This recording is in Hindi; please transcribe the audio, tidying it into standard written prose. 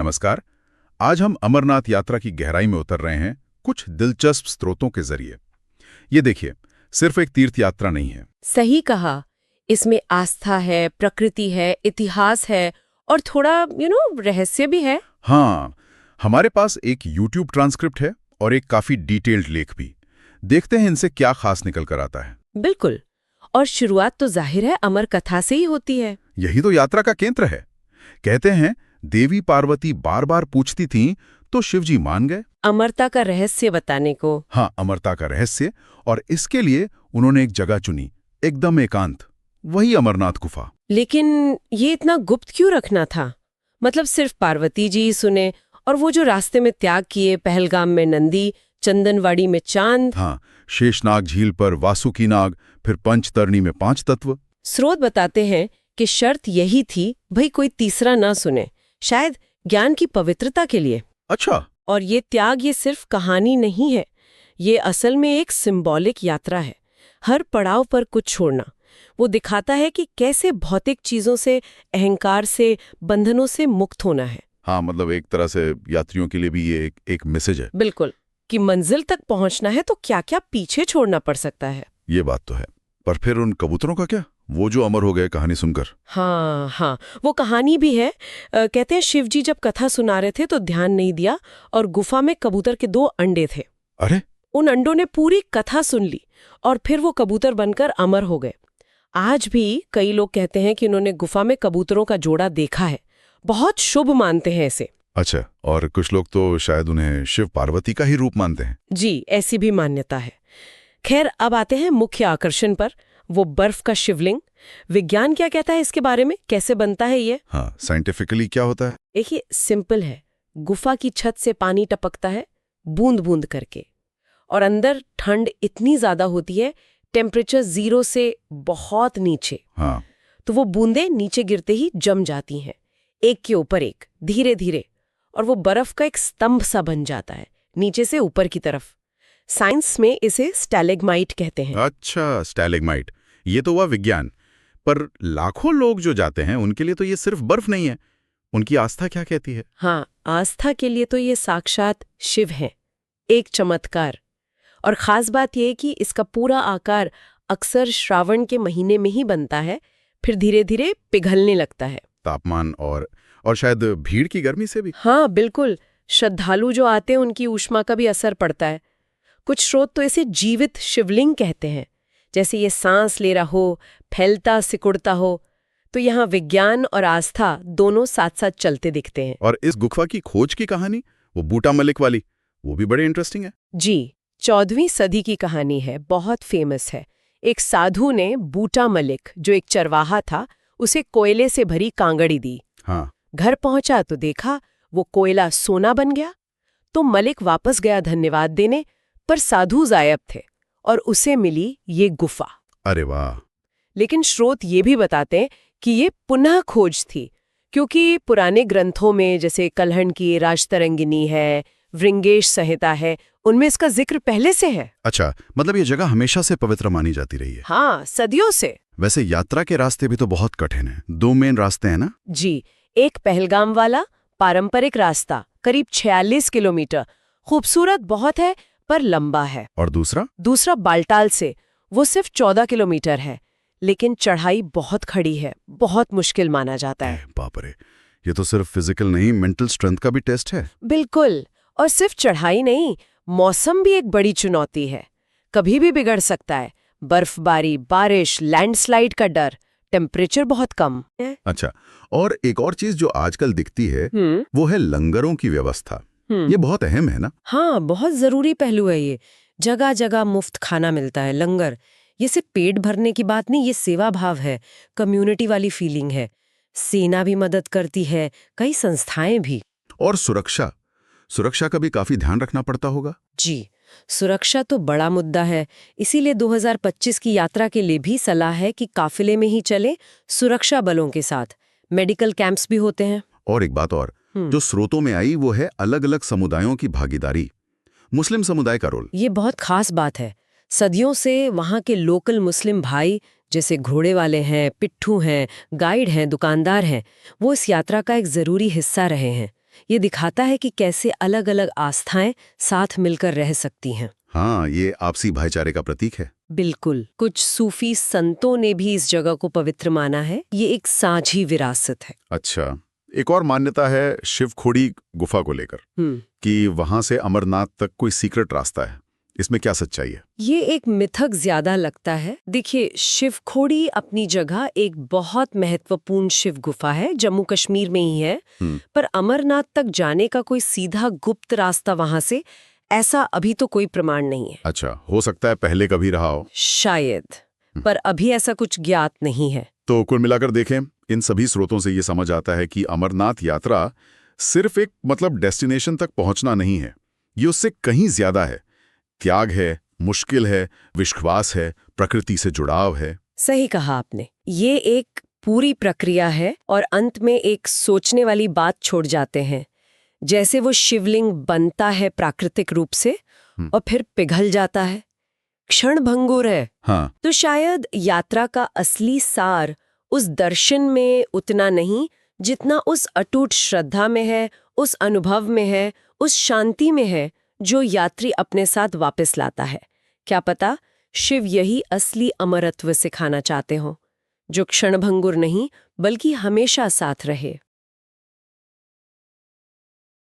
नमस्कार। आज हम अमरनाथ यात्रा की गहराई में उतर रहे हैं कुछ दिलचस्प स्रोतों के जरिए। ये देखिए, सिर्फ एक तीर्थ यात्रा नहीं है। सही कहा। इसमें आस्था है, प्रकृति है, इतिहास है और थोड़ा रहस्य भी है। हाँ, हमारे पास एक YouTube ट्रांसक्रिप्ट है और एक काफी डिटेल्ड लेख भी। देखते हैं इनसे क्या खास निकल कर आता है। बिल्कुल। और शुरुआत तो जाहिर है अमर कथा से ही होती है। यही तो यात्रा का केंद्र है। कहते हैं देवी पार्वती बार बार पूछती थीं तो शिवजी मान गए। अमरता का रहस्य बताने को। हाँ, अमरता का रहस्य। और इसके लिए उन्होंने एक जगह चुनी, एकदम एकांत, वही अमरनाथ गुफा। लेकिन ये इतना गुप्त क्यों रखना था? मतलब सिर्फ पार्वती जी ही सुने, और वो जो रास्ते में त्याग किए, पहलगाम में नंदी, चंदनवाड़ी में चांद। हाँ, शेषनाग झील पर वासुकी नाग, फिर पंचतरणी में 5 तत्व। स्रोत बताते हैं कि शर्त यही थी, भाई कोई तीसरा ना सुने, शायद ज्ञान की पवित्रता के लिए। अच्छा। और ये त्याग ये सिर्फ कहानी नहीं है, ये असल में एक सिंबॉलिक यात्रा है। हर पड़ाव पर कुछ छोड़ना, वो दिखाता है कि कैसे भौतिक चीजों से, अहंकार से, बंधनों से मुक्त होना है। हाँ, मतलब एक तरह से यात्रियों के लिए भी ये एक मैसेज है। बिल्कुल, कि मंजिल तक पहुंचना है तो क्या क्या पीछे छोड़ना पड़ सकता है। ये बात तो है। पर फिर उन कबूतरों का क्या, वो जो अमर हो गए कहानी सुनकर? हाँ, वो कहानी भी है। कहते हैं शिवजी जब कथा सुना रहे थे तो ध्यान नहीं दिया और गुफा में कबूतर के 2 अंडे थे। अरे! उन अंडों ने पूरी कथा सुन ली और फिर वो कबूतर बनकर अमर हो गए। आज भी कई लोग कहते हैं कि उन्होंने गुफा में कबूतरों का जोड़ा देखा है। बहुत शुभ मानते हैं इसे। अच्छा, और कुछ लोग तो शायद उन्हें शिव पार्वती का ही रूप मानते हैं। जी, ऐसी भी मान्यता है। खैर, अब आते हैं मुख्य आकर्षण पर, वो बर्फ का शिवलिंग। विज्ञान क्या कहता है इसके बारे में, कैसे बनता है ये? हाँ, साइंटिफिकली क्या होता है? देखिए, सिंपल है। गुफा की छत से पानी टपकता है, बूंद बूंद करके, और अंदर ठंड इतनी ज्यादा होती है, टेम्परेचर 0 से बहुत नीचे। हाँ। तो वो बूंदें नीचे गिरते ही जम जाती हैं, एक के ऊपर एक, धीरे धीरे, और वो बर्फ का एक स्तंभ सा बन जाता है, नीचे से ऊपर की तरफ। साइंस में इसे स्टैलेग्माइट कहते हैं। अच्छा, स्टैलेग्माइट। ये तो हुआ विज्ञान। पर लाखों लोग जो जाते हैं उनके लिए तो ये सिर्फ बर्फ नहीं है। उनकी आस्था क्या कहती है? हाँ, आस्था के लिए तो ये साक्षात शिव हैं, एक चमत्कार। और खास बात यह कि इसका पूरा आकार अक्सर श्रावण के महीने में ही बनता है, फिर धीरे धीरे पिघलने लगता है। तापमान और शायद भीड़ की गर्मी से भी। हाँ बिल्कुल, श्रद्धालु जो आते हैं उनकी ऊष्मा का भी असर पड़ता है। कुछ स्रोत तो इसे जीवित शिवलिंग कहते हैं, जैसे ये सांस ले रहा हो, फैलता सिकुड़ता हो। तो यहाँ विज्ञान और आस्था दोनों साथ साथ चलते दिखते हैं। और इस गुफा की खोज की कहानी, वो बूटा मलिक वाली, वो भी बड़े इंटरेस्टिंग है। जी, 14वीं सदी की कहानी है, बहुत फेमस है। एक साधु ने बूटा मलिक, जो एक चरवाहा था, उसे कोयले से भरी कांगड़ी दी। हाँ। घर पहुंचा तो देखा वो कोयला सोना बन गया। तो मलिक वापस गया धन्यवाद देने, पर साधु गायब थे और उसे मिली ये गुफा। अरे वाह! लेकिन स्रोत ये भी बताते हैं कि ये पुनः खोज थी, क्योंकि पुराने ग्रंथों में, जैसे कल्हण की राजतरंगिनी है, वृंगेश संहिता है, उनमें इसका जिक्र पहले से है। अच्छा, मतलब ये जगह हमेशा से पवित्र मानी जाती रही है। हाँ, सदियों से। वैसे यात्रा के रास्ते भी तो बहुत कठिन हैं। 2 मेन रास्ते हैं ना? जी, एक पहलगाम वाला पारंपरिक रास्ता, करीब 46 किलोमीटर, खूबसूरत बहुत है पर लंबा है। और दूसरा बाल्टाल से, वो सिर्फ 14 किलोमीटर है, लेकिन चढ़ाई बहुत खड़ी है, बहुत मुश्किल माना जाता है। बाप रे, ये तो सिर्फ फिजिकल नहीं, मेंटल स्ट्रेंथ का भी टेस्ट है। बिल्कुल, और सिर्फ चढ़ाई नहीं, मौसम भी एक बड़ी चुनौती है। कभी भी बिगड़ सकता है। बर्फबारी, बारिश, लैंडस्लाइड का डर, टेम्परेचर बहुत कम है। अच्छा, और एक और चीज जो आजकल दिखती है, वो है लंगरों की व्यवस्था। ये बहुत अहम है ना? हाँ, बहुत जरूरी पहलू है ये। जगह जगह मुफ्त खाना मिलता है, लंगर। ये सिर्फ पेट भरने की बात नहीं, ये सेवा भाव है, कम्युनिटी वाली फीलिंग है। सेना भी मदद करती है, कई संस्थाएं भी। और सुरक्षा का भी काफी ध्यान रखना पड़ता होगा। जी, सुरक्षा तो बड़ा मुद्दा है। इसीलिए 2025 की यात्रा के लिए भी सलाह है कि काफिले में ही चले, सुरक्षा बलों के साथ। मेडिकल कैंप्स भी होते हैं। और एक बात और जो स्रोतों में आई, वो है अलग-अलग समुदायों की भागीदारी। मुस्लिम समुदाय का रोल। ये बहुत खास बात है। सदियों से वहाँ के लोकल मुस्लिम भाई, जैसे घोड़े वाले हैं, पिट्ठू हैं, गाइड हैं, दुकानदार हैं, वो इस यात्रा का एक जरूरी हिस्सा रहे हैं। ये दिखाता है कि कैसे अलग अलग आस्थाएं साथ मिलकर रह सकती हैं। हाँ, ये आपसी भाईचारे का प्रतीक है। बिल्कुल। कुछ सूफी संतों ने भी इस जगह को पवित्र माना है। ये एक साझी विरासत है। अच्छा, एक और मान्यता है शिवखोड़ी गुफा को लेकर कि वहां से अमरनाथ तक कोई सीक्रेट रास्ता है। इसमें क्या सच्चाई है? ये एक मिथक ज्यादा लगता है। देखिए, शिवखोड़ी अपनी जगह एक बहुत महत्वपूर्ण शिव गुफा है, जम्मू कश्मीर में ही है। पर अमरनाथ तक जाने का कोई सीधा गुप्त रास्ता वहां से, ऐसा अभी तो कोई प्रमाण नहीं है। अच्छा, हो सकता है पहले कभी रहा हो। शायद, पर अभी ऐसा कुछ ज्ञात नहीं है। तो कुल मिलाकर देखें, इन सभी स्रोतों से ये समझ आता है कि अमरनाथ यात्रा सिर्फ एक डेस्टिनेशन तक पहुंचना नहीं है। ये उससे कहीं ज्यादा है। त्याग है, मुश्किल है, विश्वास है, प्रकृति से जुड़ाव है। सही कहा आपने। ये एक पूरी प्रक्रिया है और अंत में एक सोचने वाली बात छोड़ जाते हैं। जैसे वो शिवलिंग बनता है प्राकृतिक रूप से और फिर पिघल जाता है, क्षणभंगुर है। हाँ। तो शायद यात्रा का असली सार उस दर्शन में उतना नहीं जितना उस अटूट श्रद्धा में है, उस अनुभव में है, उस शांति में है जो यात्री अपने साथ वापस लाता है। क्या पता शिव यही असली अमरत्व सिखाना चाहते हो, जो क्षणभंगुर नहीं बल्कि हमेशा साथ रहे।